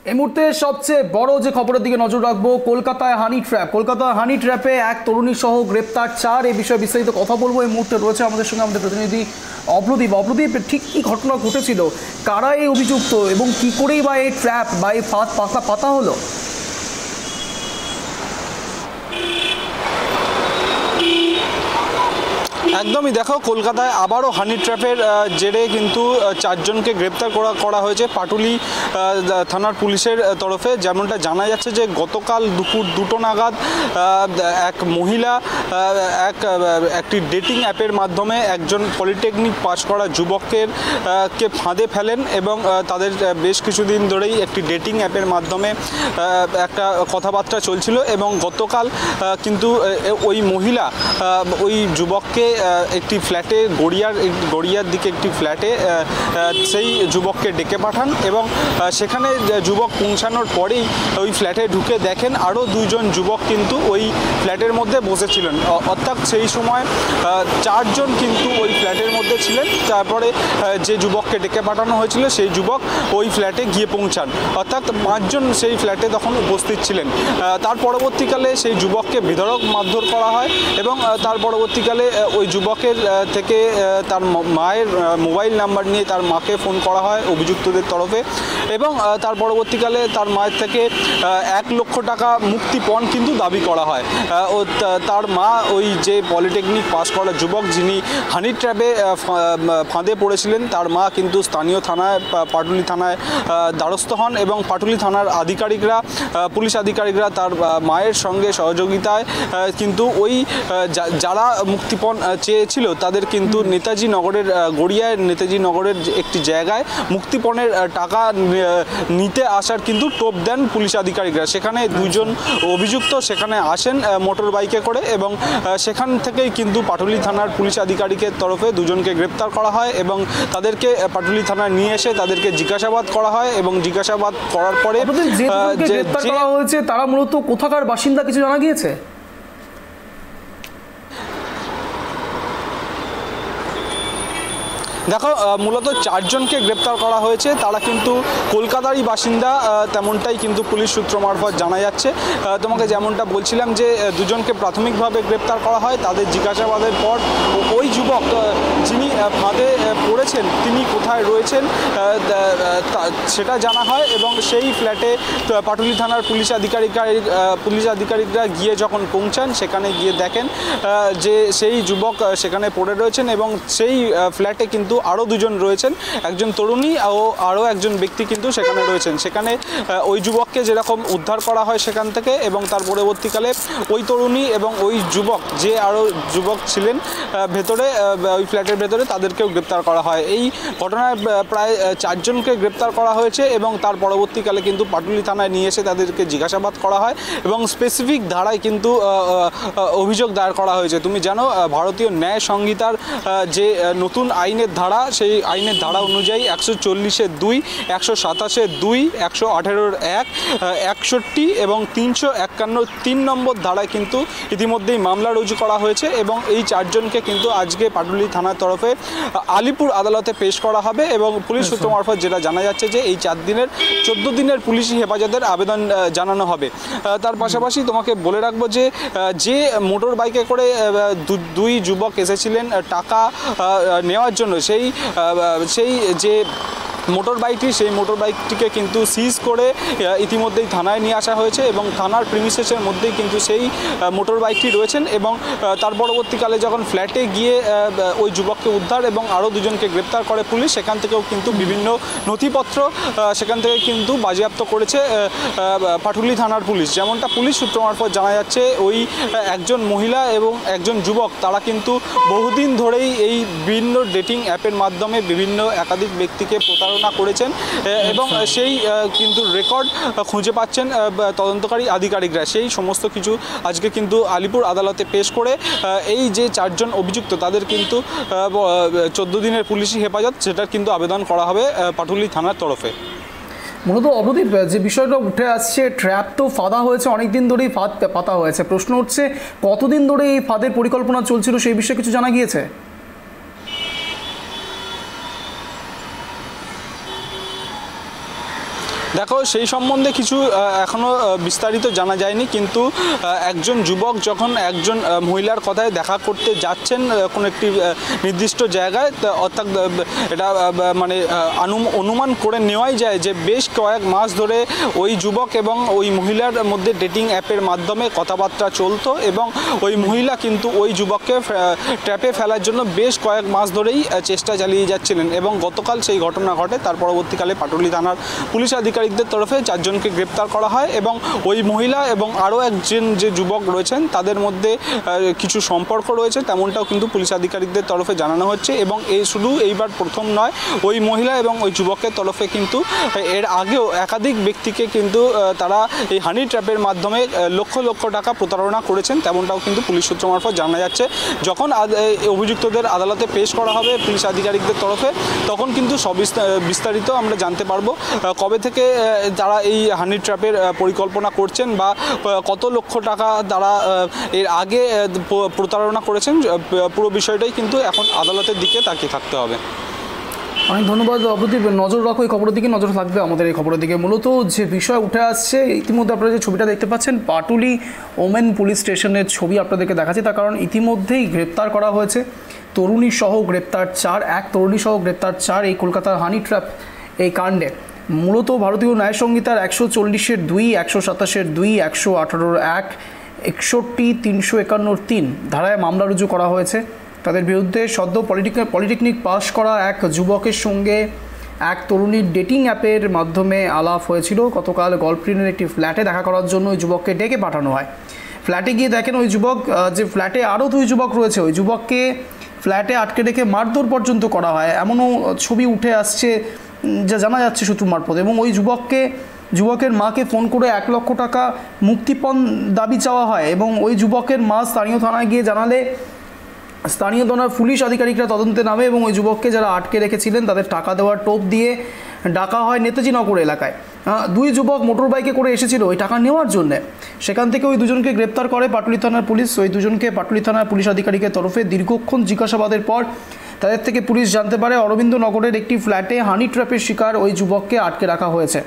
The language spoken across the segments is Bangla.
এই মুহূর্তে সবচেয়ে বড় যে খবরের দিকে নজর রাখবো, কলকাতায় হানি ট্র্যাপে এক তরুণী সহ গ্রেপ্তার 4। এই বিষয়ে বিস্তারিত কথা বলবো। এই মুহূর্তে রয়েছে আমাদের সঙ্গে আমাদের প্রতিনিধি অভ্রদীপ। ঠিক কি ঘটনা ঘটেছিল, কারা এই অভিযুক্ত এবং কি করেই বা এই ট্র্যাপ বা এই ফাঁদ পাতা হলো? একদমই দেখো, কলকাতায় আবারও হানি ট্র্যাপের জেরে কিন্তু 4 জনকে গ্রেপ্তার করা হয়েছে পাটুলি থানার পুলিশের তরফে। যেমনটা জানা যাচ্ছে যে গতকাল দুপুর 2টো নাগাদ এক মহিলা একটি ডেটিং অ্যাপের মাধ্যমে একজন পলিটেকনিক পাস করা যুবকের কে ফাঁদে ফেলেন এবং তাদের বেশ কিছুদিন ধরেই একটি ডেটিং অ্যাপের মাধ্যমে একটা কথাবার্তা চলছিল এবং গতকাল কিন্তু ওই মহিলা ওই যুবককে একটি ফ্ল্যাটে গড়িয়ার দিকে একটি ফ্ল্যাটে সেই যুবককে ডেকে পাঠান এবং সেখানে যুবক পৌঁছানোর পরেই ওই ফ্ল্যাটে ঢুকে দেখেন আরও 2 জন যুবক কিন্তু ওই ফ্ল্যাটের মধ্যে বসেছিলেন। অর্থাৎ সেই সময় 4 জন কিন্তু ওই ফ্ল্যাটের মধ্যে ছিলেন। তারপরে যে যুবককে ডেকে পাঠানো হয়েছিল সেই যুবক ওই ফ্ল্যাটে গিয়ে পৌঁছান, অর্থাৎ 5 জন সেই ফ্ল্যাটে তখন উপস্থিত ছিলেন। তার পরবর্তীকালে সেই যুবককে বেধড়ক মারধর করা হয় এবং তার পরবর্তীকালে ওই যুবকের থেকে তার মায়ের মোবাইল নাম্বার নিয়ে তার মাকে ফোন করা হয় অভিযুক্তদের তরফে এবং তার পরবর্তীকালে তার মায়ের থেকে 1 লক্ষ টাকা মুক্তিপণ কিন্তু দাবি করা হয়। ও তার মা ওই যে পলিটেকনিক পাস করা যুবক যিনি হানি ট্র্যাপে ফাঁদে পড়েছিলেন, তার মা কিন্তু স্থানীয় থানায় পাটুলি থানায় দ্বারস্থ হন এবং পাটুলি থানার পুলিশ আধিকারিকরা তার মায়ের সঙ্গে সহযোগিতায় কিন্তু ওই যারা মুক্তিপণ চেয়েছিল তাদের কিন্তু নেতাজি নগরের একটি জায়গায় মুক্তিপণের টাকা নিতে আসার কিন্তু টোপ দেন পুলিশ আধিকারিকরা। সেখানে 2 জন অভিযুক্ত সেখানে আসেন মোটর বাইকে করে এবং সেখান থেকেই কিন্তু পাটুলি থানার পুলিশ আধিকারিকের তরফে 2 জনকে গ্রেপ্তার করা হয় এবং তাদেরকে পাটুলি থানায় নিয়ে এসে তাদেরকে জিজ্ঞাসাবাদ করা হয় এবং জিজ্ঞাসাবাদ করার পরে তারা মূলত কোথাকার বাসিন্দা কিছু জানা গিয়েছে? দেখো, মূলত 4 জনকে গ্রেপ্তার করা হয়েছে, তারা কিন্তু কলকাতারই বাসিন্দা, তেমনটাই কিন্তু পুলিশ সূত্র মারফত জানা যাচ্ছে। তোমাকে যেমনটা বলছিলাম যে 2 জনকে প্রাথমিকভাবে গ্রেপ্তার করা হয়, তাদের জিজ্ঞাসাবাদের পর ওই যুবক যিনি ফাঁদে পড়েছেন তিনি কোথায় রয়েছেন সেটা জানা হয় এবং সেই ফ্ল্যাটে পাটুলি থানার পুলিশ আধিকারিকরা গিয়ে যখন পৌঁছান সেখানে গিয়ে দেখেন যে সেই যুবক সেখানে পড়ে রয়েছেন এবং সেই ফ্ল্যাটে কিন্তু আরও 2 জন রয়েছেন, একজন তরুণী ও আরও একজন ব্যক্তি কিন্তু সেখানে রয়েছেন। সেখানে ওই যুবককে যেরকম উদ্ধার করা হয় সেখান থেকে এবং তার পরবর্তীকালে ওই তরুণী এবং ওই যুবক যে আরও যুবক ছিলেন ভেতরে ওই ফ্ল্যাটের ভেতরে তাদেরকেও গ্রেপ্তার করা হয়। এই ঘটনায় প্রায় 4 জনকে গ্রেপ্তার করা হয়েছে এবং তার পরবর্তীকালে কিন্তু পাটুলি থানায় নিয়ে এসে তাদেরকে জিজ্ঞাসাবাদ করা হয় এবং স্পেসিফিক ধারায় কিন্তু অভিযোগ দায়ের করা হয়েছে। তুমি জানো, ভারতীয় ন্যায় সংহিতার যে নতুন আইনের ধারা, সেই আইনের ধারা অনুযায়ী 140-এর 2, 127-এর 2, 118-এর 1, 61 এবং 351 3 নম্বর ধারায় কিন্তু ইতিমধ্যেই মামলা রুজু করা হয়েছে এবং এই 4 জনকে কিন্তু আজকে পাটুলি থানার তরফে আলিপুর আদালতে পেশ করা হবে এবং পুলিশ সূত্র মারফত যেটা জানা যাচ্ছে যে এই 14 দিনের পুলিশি হেফাজতের আবেদন জানানো হবে। তার পাশাপাশি তোমাকে বলে রাখবো যে মোটর বাইকে করে 2 যুবক এসেছিলেন টাকা নেওয়ার জন্য, সেই যে মোটর বাইকটিকে কিন্তু সিজ করে ইতিমধ্যেই থানায় নিয়ে আসা হয়েছে এবং থানার প্রিমিসেসের মধ্যেই কিন্তু সেই মোটর বাইকটি রয়েছেন এবং তার পরবর্তীকালে যখন ফ্ল্যাটে গিয়ে ওই যুবককে উদ্ধার এবং আরও 2 জনকে গ্রেপ্তার করে পুলিশ, সেখান থেকেও কিন্তু বিভিন্ন নথিপত্র সেখান থেকে কিন্তু বাজেয়াপ্ত করেছে পাটুলি থানার পুলিশ। যেমনটা পুলিশ সূত্র মারফত জানা যাচ্ছে, ওই একজন মহিলা এবং একজন যুবক তারা কিন্তু বহুদিন ধরেই এই বিভিন্ন ডেটিং অ্যাপের মাধ্যমে বিভিন্ন একাধিক ব্যক্তিকে প্রতারণা করেছেন এবং সেই কিন্তু রেকর্ড খুঁজে পাচ্ছেন তদন্তকারী আধিকারিকরা। সেই সমস্ত কিছু আজকে কিন্তু আলিপুর আদালতে পেশ করে এই যে 4 জন অভিযুক্ত তাদের কিন্তু 14 দিনের পুলিশি হেফাজত সেটার কিন্তু আবেদন করা হবে পাটুলি থানার তরফে। মূলত অবদীপ, যে বিষয়টা উঠে আসছে, ট্র্যাপ তো ফাঁদা হয়েছে, অনেক দিন ধরেই ফাঁদ পাতা হয়েছে। প্রশ্ন হচ্ছে কতদিন ধরে এই ফাঁদের পরিকল্পনা চলছিল, সেই বিষয়ে কিছু জানা গিয়েছে? দেখো, সেই সম্বন্ধে কিছু এখনও বিস্তারিত জানা যায়নি, কিন্তু একজন যুবক যখন একজন মহিলার কথায় দেখা করতে যাচ্ছেন কোনো একটি নির্দিষ্ট জায়গায়, অর্থাৎ এটা মানে অনুমান করে নেওয়াই যায় যে বেশ কয়েক মাস ধরে ওই যুবক এবং ওই মহিলার মধ্যে ডেটিং অ্যাপের মাধ্যমে কথাবার্তা চলতো এবং ওই মহিলা কিন্তু ওই যুবককে ট্র্যাপে ফেলার জন্য বেশ কয়েক মাস ধরেই চেষ্টা চালিয়ে যাচ্ছিলেন এবং গতকাল সেই ঘটনা ঘটে। তার পরবর্তীকালে পাটুলি থানার পুলিশ আধিকারিকদের তরফে 4 জনকে গ্রেপ্তার করা হয় এবং ওই মহিলা এবং আরও একজন যে যুবক রয়েছেন তাদের মধ্যে কিছু সম্পর্ক রয়েছে তেমনটাও কিন্তু পুলিশ আধিকারিকদের তরফে জানানো হচ্ছে। এবং শুধু এইবার প্রথম নয়, ওই মহিলা এবং ওই যুবকের তরফে কিন্তু এর আগেও একাধিক ব্যক্তিকে কিন্তু তারা এই হানি ট্র্যাপের মাধ্যমে লক্ষ লক্ষ টাকা প্রতারণা করেছেন তেমনটাও কিন্তু পুলিশ সূত্র মারফত জানা যাচ্ছে। যখন অভিযুক্তদের আদালতে পেশ করা হবে পুলিশ আধিকারিকদের তরফে, তখন কিন্তু বিস্তারিত আমরা জানতে পারবো কবে থেকে তারা এই হানি ট্র্যাপের পরিকল্পনা করছেন বা কত লক্ষ টাকা তারা এর আগে প্রতারণা করেছেন। পুরো বিষয়টাই কিন্তু এখন আদালতের দিকে তাকিয়ে থাকতে হবে। অনেক ধন্যবাদ অপ্রদীপ। নজর রাখো এই খবরের দিকে, নজর থাকবে আমাদের এই খবরের দিকে। মূলত যে বিষয় উঠে আসছে, ইতিমধ্যে আপনারা যে ছবিটা দেখতে পাচ্ছেন পাটুলি ওমেন পুলিশ স্টেশনের ছবি আপনাদেরকে দেখাচ্ছি, তার কারণ ইতিমধ্যেই গ্রেপ্তার করা হয়েছে তরুণী সহ গ্রেপ্তার 4, এক তরুণী সহ গ্রেপ্তার 4 এই কলকাতার হানি ট্র্যাপ এই কাণ্ডে। মূলত ভারতীয় ন্যায় সংহিতার 140-এর 2, 127-এর 2, 118-এর 1, 61, 351-এর 3 ধারায় মামলা রুজু করা হয়েছে। তাদের বিরুদ্ধে সদ্য পলিটেকনিক পাশ করা এক যুবকের সঙ্গে এক তরুণীর ডেটিং অ্যাপের মাধ্যমে আলাপ হয়েছিল। গতকাল গল্ফগ্রিনের একটি ফ্ল্যাটে দেখা করার জন্য ওই যুবককে ডেকে পাঠানো হয়। ফ্ল্যাটে গিয়ে দেখেন ওই যুবক, যে ফ্ল্যাটে আরও 2 যুবক রয়েছে, ওই যুবককে ফ্ল্যাটে আটকে রেখে মারধর পর্যন্ত করা হয়, এমনও ছবি উঠে আসছে যা জানা যাচ্ছে সূত্র মারফত। এবং ওই যুবকের মাকে ফোন করে 1 লক্ষ টাকা মুক্তিপণ দাবি চাওয়া হয় এবং ওই যুবকের মা স্থানীয় থানায় গিয়ে জানালে স্থানীয় থানার পুলিশ আধিকারিকরা তদন্তে নামে এবং ওই যুবককে যারা আটকে রেখেছিলেন তাদের টাকা দেওয়ার টোপ দিয়ে ডাকা হয় নেতাজি নগর এলাকায়। 2 যুবক মোটর বাইকে করে এসেছিল ওই টাকা নেওয়ার জন্যে। সেখান থেকে ওই 2 জনকে গ্রেপ্তার করে পাটুলি থানার পুলিশ। ওই 2 জনকে পাটুলি থানার পুলিশ আধিকারিকের তরফে দীর্ঘক্ষণ জিজ্ঞাসাবাদের পর তাদের থেকে পুলিশ জানতে পারে অরবিন্দ নগরের একটি ফ্ল্যাটে হানি ট্র্যাপের শিকার ওই যুবককে আটকে রাখা হয়েছে।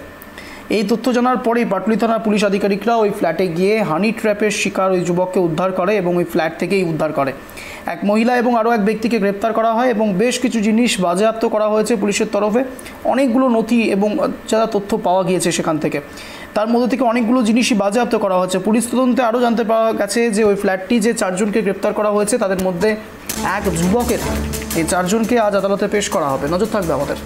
এই তথ্য জানার পরেই পাটুলি থানার পুলিশ আধিকারিকরা ওই ফ্ল্যাটে গিয়ে হানি ট্র্যাপের শিকার ওই যুবককে উদ্ধার করে এবং ওই ফ্ল্যাট থেকেই উদ্ধার করে এক মহিলা এবং আরও এক ব্যক্তিকে গ্রেপ্তার করা হয় এবং বেশ কিছু জিনিস বাজেয়াপ্ত করা হয়েছে পুলিশের তরফে। অনেকগুলো নথি এবং যারা তথ্য পাওয়া গিয়েছে সেখান থেকে, তার মধ্যে থেকে অনেকগুলো জিনিসই বাজেয়াপ্ত করা হয়েছে। পুলিশ তদন্তে আরও জানতে পাওয়া গেছে যে ওই ফ্ল্যাটটি যে 4 জনকে গ্রেপ্তার করা হয়েছে তাদের মধ্যে এক যুবকের, এই 4 জনকে আজ আদালতে পেশ করা হবে। নজর থাকবে আমাদের।